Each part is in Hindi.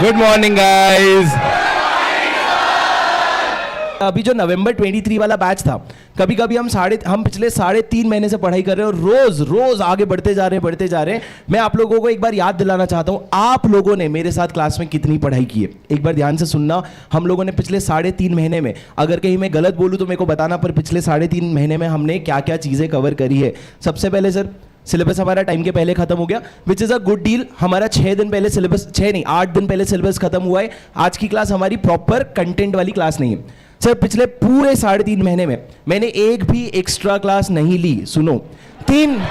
Good morning guys. अभी जो नवंबर 23 वाला बैच था, कभी कभी हम पिछले 3.5 महीने से पढ़ाई कर रहे हैं और रोज रोज आगे बढ़ते जा रहे हैं। मैं आप लोगों को एक बार याद दिलाना चाहता हूं, आप लोगों ने मेरे साथ क्लास में कितनी पढ़ाई की है। एक बार ध्यान से सुनना। हम लोगों ने पिछले 3.5 महीने में, अगर कहीं मैं गलत बोलूं तो मेरे को बताना, पर पिछले 3.5 महीने में हमने क्या क्या चीजें कवर करी है। सबसे पहले सर, सिलेबस हमारा टाइम के पहले खत्म हो गया, which is a good deal. हमारा 6 दिन पहले सिलेबस, 8 दिन पहले सिलेबस खत्म हुआ है। आज की क्लास हमारी प्रॉपर कंटेंट वाली क्लास नहीं है सर। पिछले पूरे 3.5 महीने में मैंने एक भी एक्स्ट्रा क्लास नहीं ली। सुनो, तीन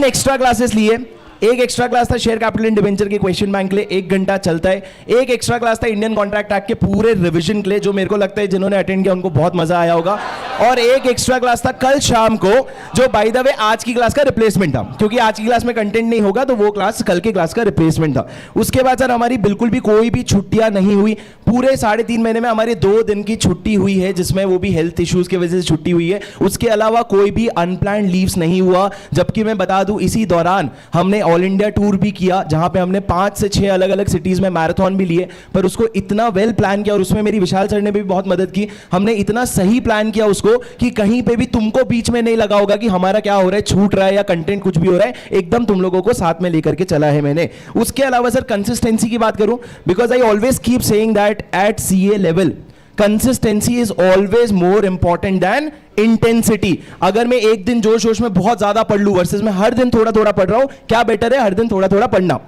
एक्स्ट्रा क्लासेस लिए। एक एक्स्ट्रा क्लास था शेयर कैपिटल एंड डिबेंचर के क्वेश्चन बैंक के लिए, 1 घंटा चलता है। एक एक्स्ट्रा क्लास था इंडियन कॉन्ट्रैक्ट एक्ट के पूरे रिवीजन के लिए, जो मेरे को लगता है जिन्होंने अटेंड किया उनको बहुत मजा आया होगा। और एक एक्स्ट्रा क्लास था कल शाम को, जो बाय द वे आज की क्लास का रिप्लेसमेंट था, क्योंकि आज की क्लास में कंटेंट नहीं होगा तो वो क्लास कल की क्लास का रिप्लेसमेंट था। उसके बाद सर हमारी बिल्कुल भी कोई भी छुट्टियां नहीं हुई। पूरे 3.5 महीने में हमारी 2 दिन की छुट्टी हुई है, जिसमें वो भी हेल्थ इश्यूज की वजह से छुट्टी हुई है। उसके अलावा कोई भी अनप्लान्ड लीव्स नहीं हुआ। जबकि मैं बता दूं, इसी दौरान हमने ऑल इंडिया टूर भी किया, जहां पे हमने 5 से 6 अलग अलग सिटीज में मैराथन भी लिए। पर उसको इतना वेल प्लान किया, और उसमें मेरी विशाल सर ने भी बहुत मदद की। हमने इतना सही प्लान किया उसको कि कहीं पे भी तुमको बीच में नहीं लगा होगा कि हमारा क्या हो रहा है, छूट रहा है या कंटेंट कुछ भी हो रहा है। एकदम तुम लोगों को साथ में लेकर के चला है मैंने। उसके अलावा सर कंसिस्टेंसी की बात करूं, because I always keep saying that at CA level consistency is always more important than intensity. अगर मैं एक दिन जोश जोश में बहुत ज्यादा पढ़ लूं वर्सेस मैं हर दिन थोड़ा थोड़ा पढ़ रहा हूं, क्या बेटर है? हर दिन थोड़ा थोड़ा पढ़ना।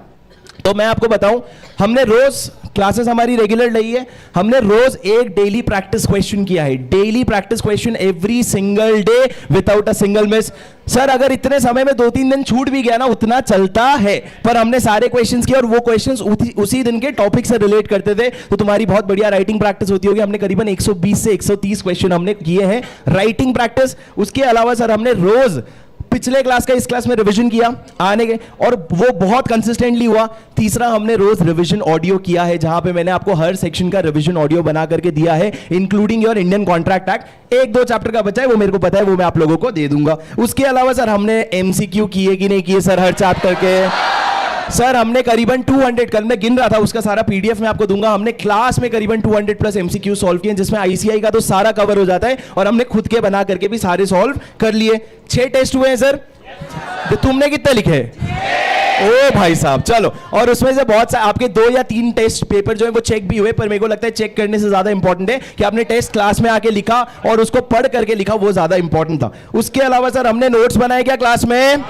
तो मैं आपको बताऊं, हमने रोज क्लासेस हमारी रेगुलर रही है। हमने रोज एक डेली प्रैक्टिस क्वेश्चन किया है, daily practice question every single day without a single miss. Sir अगर इतने समय में 2-3 दिन छूट भी गया ना, उतना चलता है, पर हमने सारे क्वेश्चंस किए और वो क्वेश्चंस उसी दिन के टॉपिक से रिलेट करते थे। तो तुम्हारी बहुत बढ़िया राइटिंग प्रैक्टिस होती होगी। हमने करीबन 120 से 130 क्वेश्चन हमने किए हैं राइटिंग प्रैक्टिस। उसके अलावा सर हमने रोज पिछले क्लास का इस क्लास में रिवीजन किया आने के, और वो बहुत कंसिस्टेंटली हुआ। तीसरा, हमने रोज रिवीजन ऑडियो किया है, जहां पे मैंने आपको हर सेक्शन का रिवीजन ऑडियो बना करके दिया है, including your Indian contract act. 1-2 chapter का बचा है, वो मेरे को पता है, वो मैं आप लोगों को दे दूंगा। उसके अलावा सर हमने एमसीक्यू किए कि नहीं किए सर हर चैप्टर के? सर हमने करीबन 200, कल मैं गिन रहा था, उसका सारा पीडीएफ मैं आपको दूंगा। हमने क्लास में करीबन 200 प्लस एमसीक्यू सॉल्व किए, जिसमें आईसीआई का तो सारा कवर हो जाता है, और हमने खुद के बना करके भी सारे सॉल्व कर लिए। 6 टेस्ट हुए हैं सर। तो तुमने कितने लिखे? ओ भाई साहब, चलो। और उसमें से बहुत सारे आपके 2 या 3 टेस्ट पेपर जो है वो चेक भी हुए, पर मेरे को लगता है चेक करने से ज्यादा इंपॉर्टेंट है कि आपने टेस्ट क्लास में आके लिखा और उसको पढ़ करके लिखा, वो ज्यादा इंपॉर्टेंट था। उसके अलावा सर हमने नोट्स बनाए क्या क्लास में?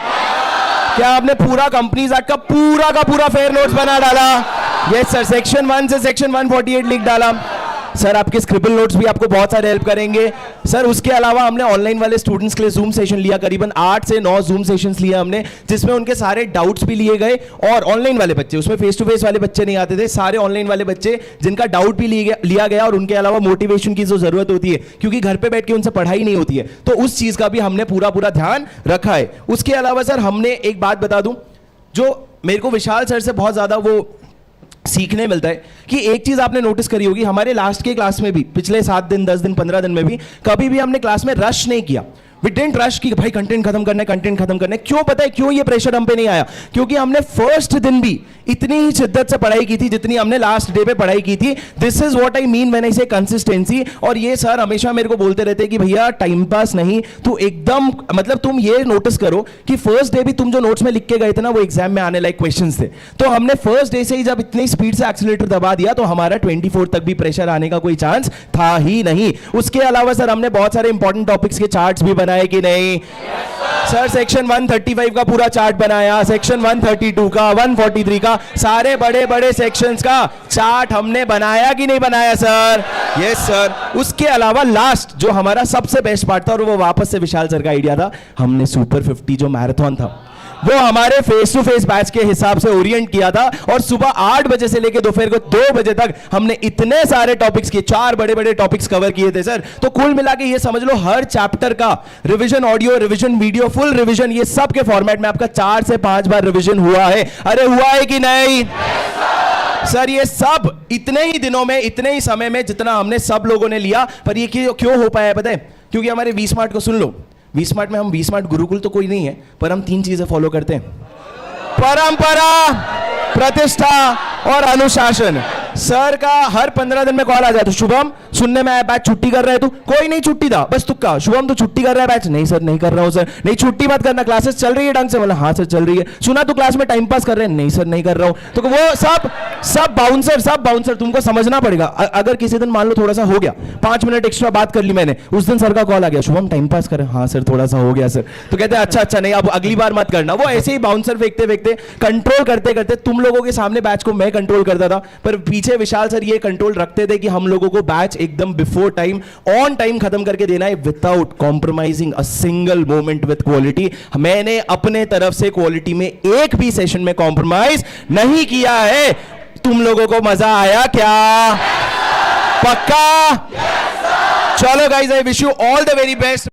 क्या आपने पूरा कंपनीज एक्ट का पूरा फेयर नोट्स बना डाला? यस सर, सेक्शन 1 से सेक्शन 148 लिख डाला। सर आपके स्क्रिबल नोट्स भी आपको बहुत सारे हेल्प करेंगे सर। उसके अलावा हमने ऑनलाइन वाले स्टूडेंट्स के लिए जूम सेशन लिया, करीबन 8 से 9 जूम सेशंस लिए हमने, जिसमें उनके सारे डाउट्स भी लिए गए। और ऑनलाइन वाले बच्चे, उसमें फेस टू फेस वाले बच्चे नहीं आते थे, सारे ऑनलाइन वाले बच्चे जिनका डाउट भी लिया गया। और उनके अलावा मोटिवेशन की जो जरूरत होती है, क्योंकि घर पे बैठ के उनसे पढ़ाई नहीं होती है, तो उस चीज का भी हमने पूरा ध्यान रखा है। उसके अलावा सर हमने एक बात बता दूं, जो मेरे को विशाल सर से बहुत ज्यादा वो सीखने मिलता है, कि एक चीज आपने नोटिस करी होगी, हमारे लास्ट के क्लास में भी, पिछले 7 दिन 10 दिन 15 दिन में भी, कभी भी हमने क्लास में रश नहीं किया। वी डिडंट रश कि भाई कंटेंट खत्म करना है, कंटेंट खत्म करना है। क्यों पता है क्यों ये प्रेशर हम पे नहीं आया? क्योंकि हमने फर्स्ट दिन भी इतनी ही शिद्दत से पढ़ाई की थी जितनी हमने लास्ट डे पे पढ़ाई की थी। This is what I mean when I से कंसिस्टेंसी। और ये सर हमेशा मेरे को बोलते रहते हैं कि भैया टाइम पास नहीं, तू एकदम, मतलब तुम ये नोटिस करो कि फर्स्ट डे भी तुम जो नोट्स में लिख के गए थे ना, वो एग्जाम में आने लायक क्वेश्चंस थे। तो हमने फर्स्ट डे से ही जब इतनी स्पीड से एक्सीलरेटर दबा दिया, तो हमारा 24 तक भी प्रेशर आने का कोई चांस था ही नहीं। उसके अलावा सर हमने बहुत सारे इंपॉर्टेंट टॉपिक्स के चार्ट्स भी बनाए कि नहीं? सर सेक्शन 135 का पूरा चार्ट बनाया, सेक्शन 132 का, 143 का, सारे बड़े बड़े सेक्शंस का चार्ट हमने बनाया कि नहीं बनाया सर? Yes sir. उसके अलावा लास्ट जो हमारा सबसे बेस्ट पार्ट था, और वो वापस से विशाल सर का आइडिया था, हमने सुपर 50 जो मैराथन था वो हमारे फेस टू फेस बैच के हिसाब से ओरिएंट किया था। और सुबह 8 बजे से लेकर दोपहर को 2 बजे तक हमने इतने सारे टॉपिक्स किए, 4 बड़े बड़े टॉपिक्स कवर किए थे सर। तो कुल मिला के ये समझ लो, हर चैप्टर का revision audio, revision video, full revision, ये सब के फॉर्मेट में आपका 4 से 5 बार रिवीजन हुआ है। अरे हुआ है कि नहीं? सर ये सब इतने ही दिनों में, इतने ही समय में जितना हमने सब लोगों ने लिया। पर ये क्यों हो पाया पता है? क्योंकि हमारे वी स्मार्ट को सुन लो, वी स्मार्ट में हम, वी स्मार्ट गुरुकुल तो कोई नहीं है, पर हम 3 चीजें फॉलो करते हैं: परंपरा, प्रतिष्ठा और अनुशासन। सर का हर 15 दिन में कॉल आ जाता, शुभम सुनने में आया बैच छुट्टी कर रहे तू, कोई नहीं छुट्टी था, बस तुक्का, शुभम तू छुट्टी कर रहा है बैच, नहीं सर नहीं कर रहा हूं सर, नहीं छुट्टी मत करना, क्लासेस चल रही है ढंग से, बोला हाँ सर चल रही है, सुना तू क्लास में टाइम पास कर रहे हैं, नहीं सर नहीं कर रहा हूं, तो वो सब बाउंसर तुमको समझना पड़ेगा। अगर किसी दिन मान लो थोड़ा सा हो गया, 5 मिनट एक्स्ट्रा बात कर ली मैंने, उस दिन सर का कॉल आ गया, शुभम टाइम पास करें, हाँ सर थोड़ा सा हो गया सर, तो कहते हैं अच्छा नहीं अब अगली बार मत करना। वो ऐसे ही बाउंसर फेंकते कंट्रोल करते तुम लोगों के सामने बैच को मैं कंट्रोल करता था, पर पीछे विशाल सर ये कंट्रोल रखते थे कि हम लोगों को बैच एकदम बिफोर टाइम ऑन टाइम खत्म करके देना है, without compromising a single moment with quality. मैंने अपने तरफ से क्वालिटी में एक भी सेशन में कॉम्प्रोमाइज नहीं किया है। तुम लोगों को मजा आया क्या? पक्का? चलो guys, I wish you all the very best.